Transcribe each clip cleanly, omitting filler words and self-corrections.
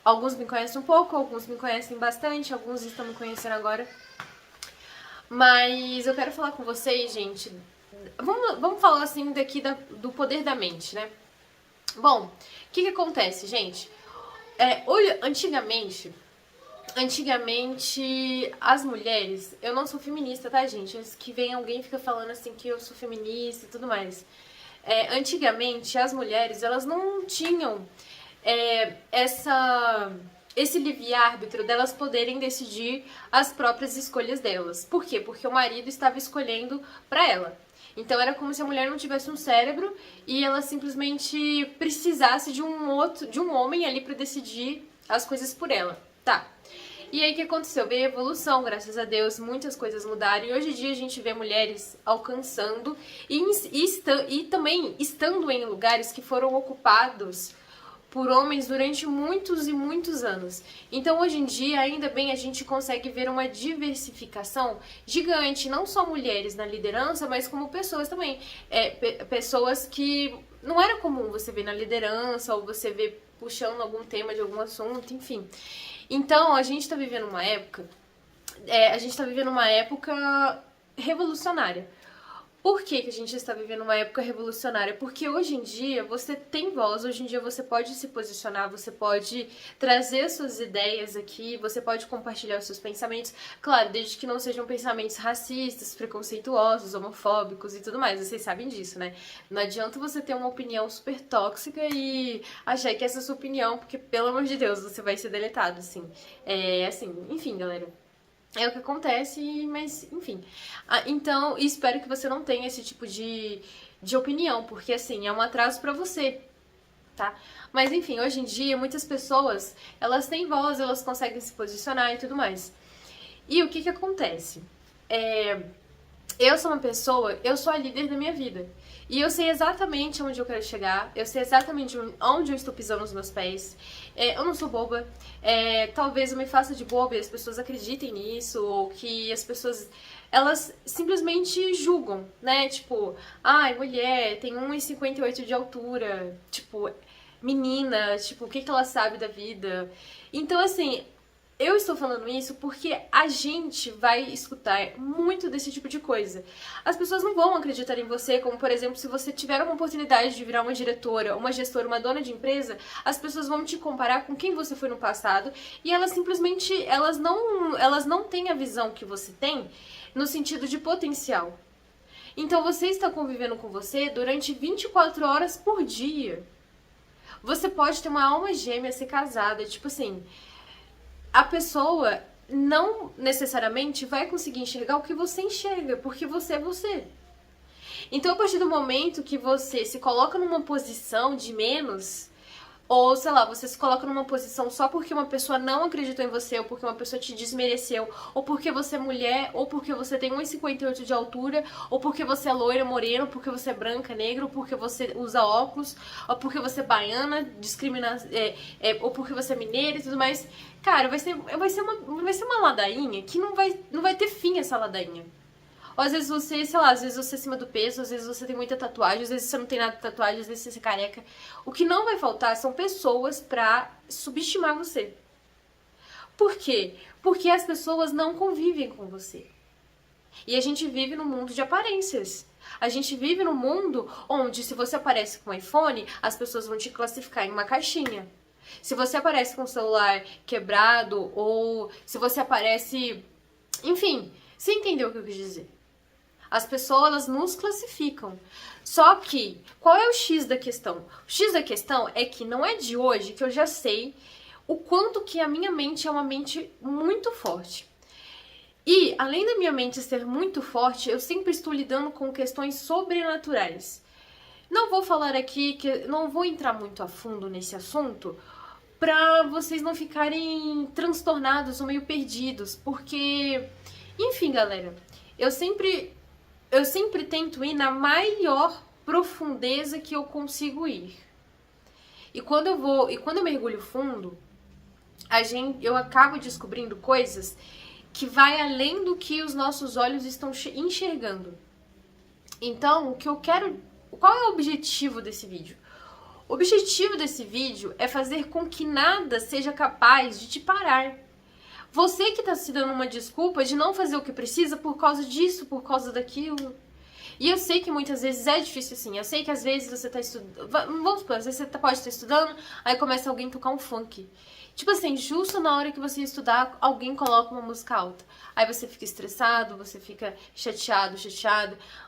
Alguns me conhecem um pouco, alguns me conhecem bastante, alguns estão me conhecendo agora. Mas eu quero falar com vocês, gente. Vamos falar assim daqui do poder da mente, né? Bom, o que acontece, gente? Antigamente, as mulheres... Eu não sou feminista, tá, gente? Antes que venha alguém fica falando assim que eu sou feminista e tudo mais. Antigamente, as mulheres, elas não tinham esse livre-arbítrio delas poderem decidir as próprias escolhas delas. Por quê? Porque o marido estava escolhendo pra ela. Então era como se a mulher não tivesse um cérebro e ela simplesmente precisasse de um homem ali pra decidir as coisas por ela. Tá. E aí o que aconteceu? Veio a evolução, graças a Deus, muitas coisas mudaram e hoje em dia a gente vê mulheres alcançando e também estando em lugares que foram ocupados por homens durante muitos e muitos anos. Então, hoje em dia, ainda bem, a gente consegue ver uma diversificação gigante, não só mulheres na liderança, mas como pessoas também. Pessoas que não era comum você ver na liderança, ou você ver puxando algum tema de algum assunto, enfim. Então, a gente tá vivendo uma época... revolucionária. Por que a gente está vivendo uma época revolucionária? Porque hoje em dia você tem voz, hoje em dia você pode se posicionar, você pode trazer suas ideias aqui, você pode compartilhar os seus pensamentos, claro, desde que não sejam pensamentos racistas, preconceituosos, homofóbicos e tudo mais, vocês sabem disso, né? Não adianta você ter uma opinião super tóxica e achar que essa é a sua opinião, porque, pelo amor de Deus, você vai ser deletado, assim. Enfim, galera. É o que acontece, mas enfim. Então, espero que você não tenha esse tipo de opinião, porque assim, é um atraso pra você, tá? Mas enfim, hoje em dia, muitas pessoas, elas têm voz, elas conseguem se posicionar e tudo mais. E o que acontece? Eu sou uma pessoa, eu sou a líder da minha vida. E eu sei exatamente onde eu quero chegar, eu sei exatamente onde eu estou pisando os meus pés. Eu não sou boba. Talvez eu me faça de boba e as pessoas acreditem nisso, ou que as pessoas, elas simplesmente julgam, né? Tipo, ai, mulher, tem 1,58 de altura, tipo, menina, tipo, o que ela sabe da vida? Então, assim, eu estou falando isso porque a gente vai escutar muito desse tipo de coisa. As pessoas não vão acreditar em você, como, por exemplo, se você tiver uma oportunidade de virar uma diretora, uma gestora, uma dona de empresa, as pessoas vão te comparar com quem você foi no passado e elas simplesmente, elas não têm a visão que você tem no sentido de potencial. Então você está convivendo com você durante 24 horas por dia. Você pode ter uma alma gêmea, ser casada, tipo assim... A pessoa não necessariamente vai conseguir enxergar o que você enxerga, porque você é você. Então, a partir do momento que você se coloca numa posição de menos, ou, sei lá, você se coloca numa posição só porque uma pessoa não acreditou em você, ou porque uma pessoa te desmereceu, ou porque você é mulher, ou porque você tem 1,58 de altura, ou porque você é loira, morena, ou porque você é branca, negra, ou porque você usa óculos, ou porque você é baiana, ou porque você é mineira e tudo mais. Cara, vai ser uma ladainha que não vai ter fim essa ladainha. Ou às vezes você, sei lá, às vezes você é acima do peso, às vezes você tem muita tatuagem, às vezes você não tem nada de tatuagem, às vezes você é careca. O que não vai faltar são pessoas pra subestimar você. Por quê? Porque as pessoas não convivem com você. E a gente vive num mundo de aparências. A gente vive num mundo onde se você aparece com um iPhone, as pessoas vão te classificar em uma caixinha. Se você aparece com um celular quebrado, ou se você aparece... Enfim, você entendeu o que eu quis dizer? As pessoas, elas nos classificam. Só que, qual é o X da questão? O X da questão é que não é de hoje que eu já sei o quanto que a minha mente é uma mente muito forte. E, além da minha mente ser muito forte, eu sempre estou lidando com questões sobrenaturais. Não vou falar aqui, não vou entrar muito a fundo nesse assunto, pra vocês não ficarem transtornados ou meio perdidos, porque... Enfim, galera, eu sempre tento ir na maior profundeza que eu consigo ir. E quando eu mergulho fundo, eu acabo descobrindo coisas que vai além do que os nossos olhos estão enxergando. Então, qual é o objetivo desse vídeo? O objetivo desse vídeo é fazer com que nada seja capaz de te parar. Você que tá se dando uma desculpa de não fazer o que precisa por causa disso, por causa daquilo. E eu sei que muitas vezes é difícil assim. Eu sei que às vezes você tá estudando. Vamos supor, às vezes você pode estar estudando, aí começa alguém a tocar um funk. Tipo assim, justo na hora que você ia estudar, alguém coloca uma música alta. Aí você fica estressado, você fica chateado.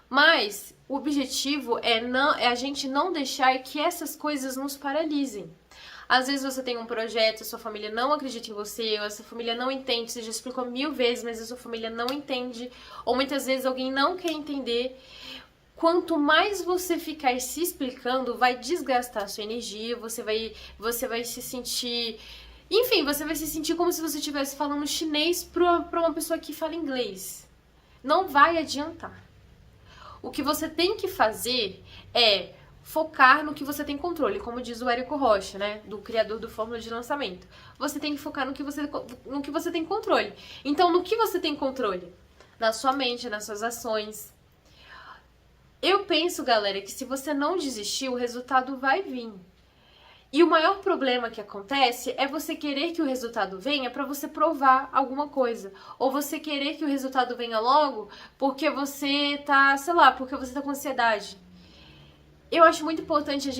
Mas o objetivo é a gente não deixar que essas coisas nos paralisem. Às vezes você tem um projeto, a sua família não acredita em você, ou a sua família não entende, você já explicou 1000 vezes, mas a sua família não entende, ou muitas vezes alguém não quer entender. Quanto mais você ficar se explicando, vai desgastar a sua energia, você vai se sentir... Enfim, você vai se sentir como se você estivesse falando chinês pra uma pessoa que fala inglês. Não vai adiantar. O que você tem que fazer é focar no que você tem controle, como diz o Érico Rocha, né, do criador do Fórmula de Lançamento. Você tem que focar no que você tem controle. Então, no que você tem controle? Na sua mente, nas suas ações. Eu penso, galera, que se você não desistir, o resultado vai vir. E o maior problema que acontece é você querer que o resultado venha para você provar alguma coisa. Ou você querer que o resultado venha logo porque você tá, sei lá, porque você tá com ansiedade. Eu acho muito importante a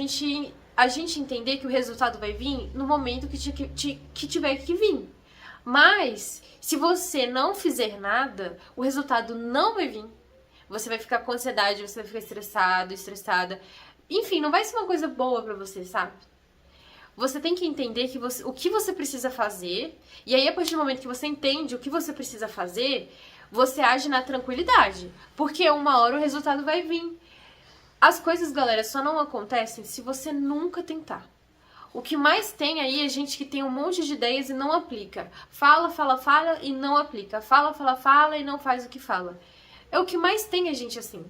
gente entender que o resultado vai vir no momento que tiver que vir. Mas, se você não fizer nada, o resultado não vai vir. Você vai ficar com ansiedade, você vai ficar estressada. Enfim, não vai ser uma coisa boa pra você, sabe? Você tem que entender o que você precisa fazer. E aí, a partir do momento que você entende o que você precisa fazer, você age na tranquilidade. Porque uma hora o resultado vai vir. As coisas, galera, só não acontecem se você nunca tentar. O que mais tem aí é gente que tem um monte de ideias e não aplica. Fala e não aplica. Fala e não faz o que fala. É o que mais tem a gente assim.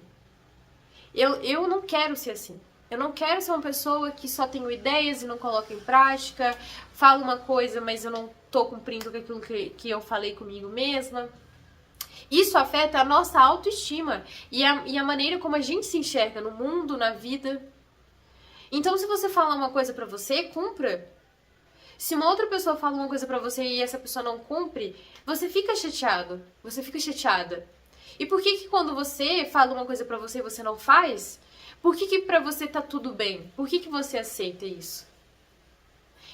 Eu não quero ser assim. Eu não quero ser uma pessoa que só tenho ideias e não coloca em prática. Falo uma coisa, mas eu não tô cumprindo com aquilo que eu falei comigo mesma. Isso afeta a nossa autoestima e a maneira como a gente se enxerga no mundo, na vida. Então, se você fala uma coisa pra você, cumpra. Se uma outra pessoa fala uma coisa pra você e essa pessoa não cumpre, você fica chateado, você fica chateada. E por que quando você fala uma coisa pra você e você não faz, por que pra você tá tudo bem? Por que você aceita isso?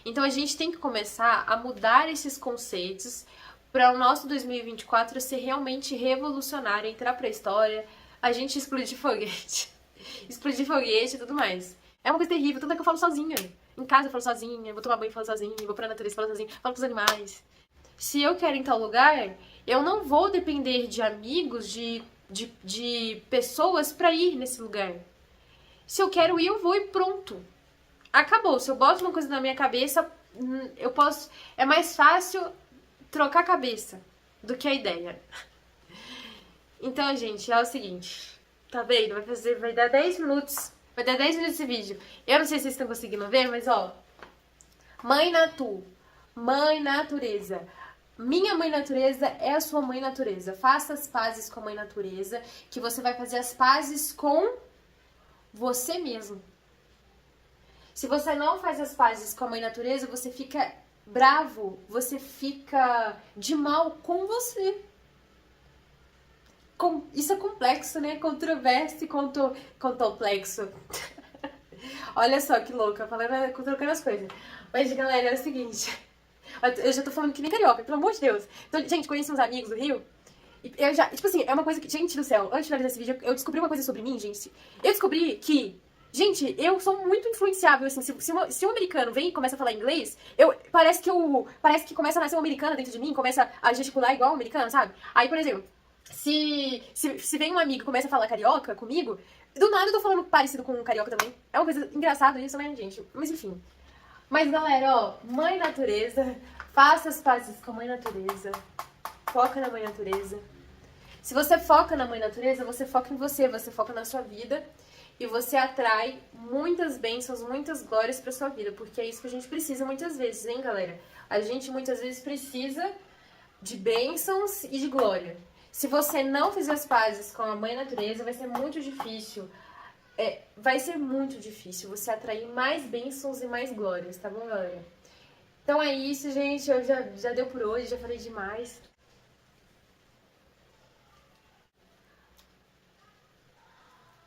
Então, a gente tem que começar a mudar esses conceitos para o nosso 2024 ser realmente revolucionário, entrar pra história, a gente explodir foguete. Explodir foguete e tudo mais. É uma coisa terrível, tanto é que eu falo sozinha. Em casa eu falo sozinha, vou tomar banho e falo sozinha, vou pra natureza e falo sozinha, falo com os animais. Se eu quero ir em tal lugar, eu não vou depender de amigos, de pessoas pra ir nesse lugar. Se eu quero ir, eu vou e pronto. Acabou. Se eu boto uma coisa na minha cabeça, eu posso... É mais fácil trocar a cabeça do que a ideia. Então, gente, é o seguinte. Tá vendo? Vai dar 10 minutos. Vai dar 10 minutos esse vídeo. Eu não sei se vocês estão conseguindo ver, mas ó. Mãe natureza. Minha mãe natureza é a sua mãe natureza. Faça as pazes com a mãe natureza, que você vai fazer as pazes com você mesmo. Se você não faz as pazes com a mãe natureza, você fica bravo, você fica de mal com você. Isso é complexo, né? Controverso e complexo. Olha só que louca, trocando as coisas. Mas, galera, é o seguinte. Eu já tô falando que nem carioca, pelo amor de Deus. Então, gente, conheci uns amigos do Rio. E eu já, tipo assim, é uma coisa que... Gente do céu, antes de finalizar esse vídeo, eu descobri uma coisa sobre mim, gente. Eu descobri que... Gente, eu sou muito influenciável, assim, se um americano vem e começa a falar inglês, parece que começa a nascer um americano dentro de mim, começa a gesticular igual um americano, sabe? Aí, por exemplo, se vem um amigo e começa a falar carioca comigo, do nada eu tô falando parecido com um carioca também. É uma coisa engraçada isso, né, gente? Mas enfim. Mas, galera, ó, mãe natureza, faça as pazes com a mãe natureza, foca na mãe natureza. Se você foca na mãe natureza, você foca em você foca na sua vida. E você atrai muitas bênçãos, muitas glórias pra sua vida. Porque é isso que a gente precisa muitas vezes, hein, galera? A gente muitas vezes precisa de bênçãos e de glória. Se você não fizer as pazes com a mãe natureza, vai ser muito difícil vai ser muito difícil você atrair mais bênçãos e mais glórias, tá bom, galera? Então é isso, gente. Eu já deu por hoje, já falei demais.